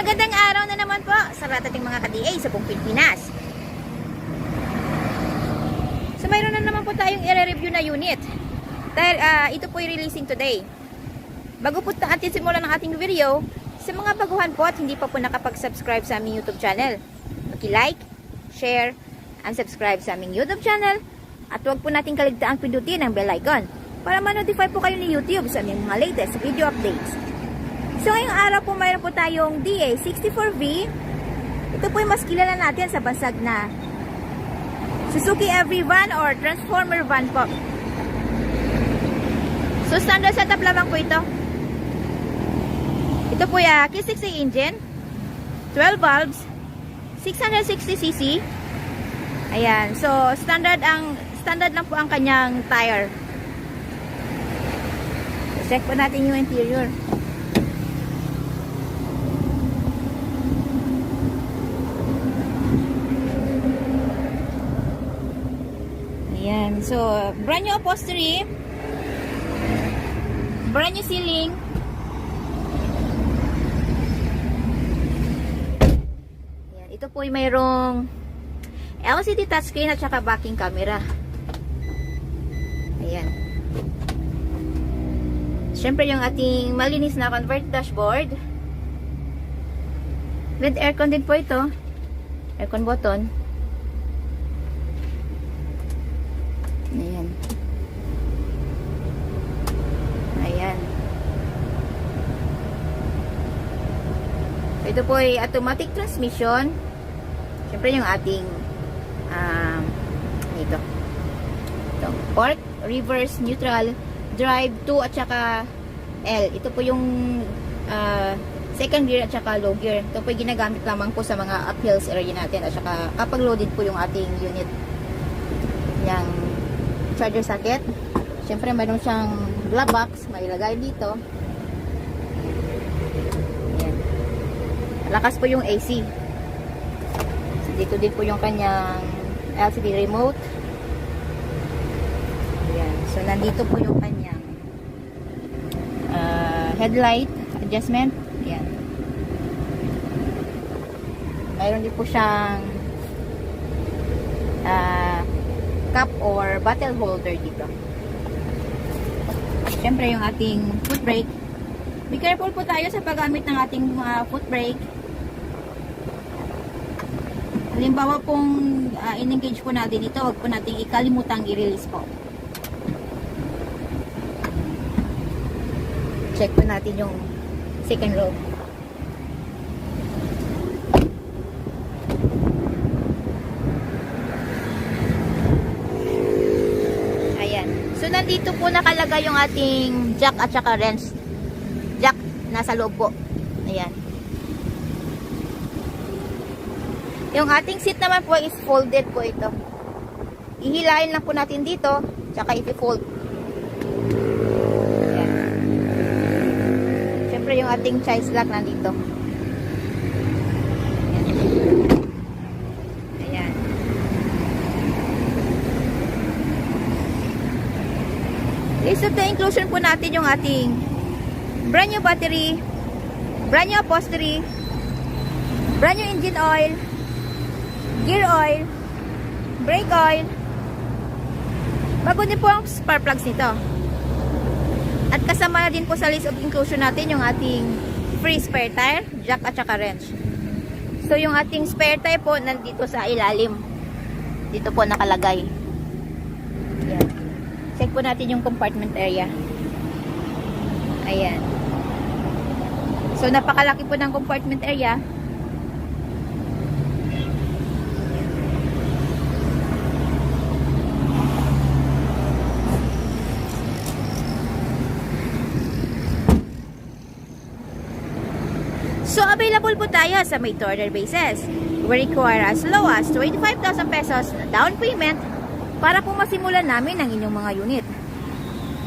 Magandang araw na naman po sa lahat ating mga ka-DA sa buong Pilipinas. So mayroon na naman po tayong i-review na unit. Dahil ito po i-releasing today. Bago po natin simulan ng ating video, sa mga baguhan po at hindi pa po nakapag-subscribe sa aming YouTube channel, paki-like, share, and subscribe sa aming YouTube channel. At huwag po natin kaligtaang pindutin ang bell icon para ma-notify po kayo ni YouTube sa aming mga latest video updates. So ngayong araw po mayroon po tayong DA64V. Ito po yung mas kilala natin sa basag na Suzuki Every van or Transformer van po. So standard setup lamang po ito. Ito po yung K60 engine, 12 valves, 660cc. Ayan, so standard lang po ang kanyang tire. Check po natin yung interior. Ayan, so brand new upholstery, brand new ceiling. Ayan, ito po ay mayroong LCD touchscreen at saka backing camera. Ayan. Siyempre yung ating malinis na convert dashboard. With aircon din po ito. Aircon button. Ayan. Ayan. So, ito po ay automatic transmission. Siyempre yung ating ito. Park, reverse, neutral, drive, 2 at saka L. Ito po yung second gear at saka low gear. Ito po yung ginagamit lamang po sa mga uphills area natin at saka kapag loaded po yung ating unit. Yung charger socket. Siyempre mayroon siyang glove box, may ilagay dito. Ayan. Lakas po yung AC. So, dito din po yung kanyang LCD remote. Ayan. So nandito po yung kanyang headlight adjustment. Ayan. Mayroon din po siyang cup or bottle holder dito. Siyempre yung ating foot brake. Be careful po tayo sa paggamit ng ating foot brake. Halimbawa pong in-engage po natin ito, huwag po natin ikalimutang i-release po. Check po natin yung second row. So, nandito po nakalagay yung ating jack at saka wrench. Jack, nasa loob po. Ayan. Yung ating seat naman po is folded po ito. Ihilahin lang po natin dito, tsaka i-fold. Ayan. Siyempre yung ating child lock nandito. List of the inclusion po natin yung ating brand new battery, brand new upholstery, brand new engine oil, gear oil, brake oil. Bago din po ang spark plugs nito. At kasama na din po sa list of inclusion natin yung ating free spare tire, jack at saka wrench. So yung ating spare tire po nandito sa ilalim. Dito po nakalagay. Yan. Check po natin yung compartment area. Ayan. So, napakalaki po ng compartment area. So, available po tayo sa made-to-order basis. We require as low as 25,000 pesos na down payment para po masimulan namin ang inyong mga unit.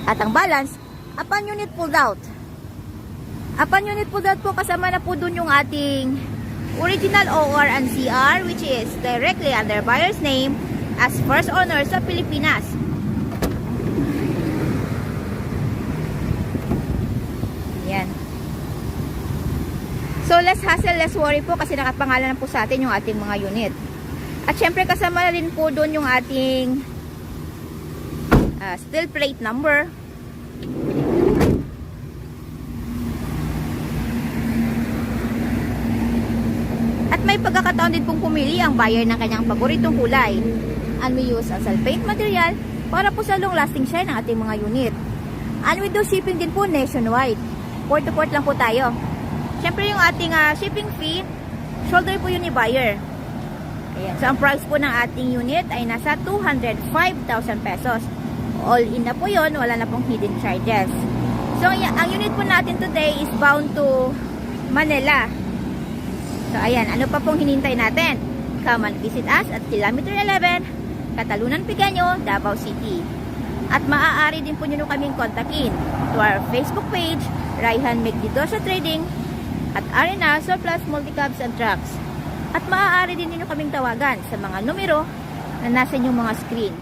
At ang balance, upon unit pulled out. Upon unit pulled out po, kasama na po dun yung ating original OR and CR, which is directly under buyer's name as first owner sa Pilipinas. Yan. So less hassle, less worry po kasi nakapangalan na po sa atin yung ating mga unit. At syempre kasama na rin po doon yung ating steel plate number. At may pagkakataon din pong pumili ang buyer ng kanyang paboritong kulay. And we use as paint material para po sa long lasting shine ng ating mga unit. And we do shipping din po nationwide. Port to port lang po tayo. Siyempre yung ating shipping fee, shoulder po yun ni buyer. Ayan. So ang price po ng ating unit ay nasa 205,000 pesos. All in na po yun, wala na pong hidden charges. So ang unit po natin today is bound to Manila. So ayan, ano pa pong hinintay natin? Come and visit us at Kilometer 11, Catalunan Pigaño, Davao City. At maaari din po nyo kaming kontakin to our Facebook page, Raihan Megdidosya Trading, at Arena Surplus Multicabs and Trucks. At maaari din nyo kaming tawagan sa mga numero na nasa inyong mga screen.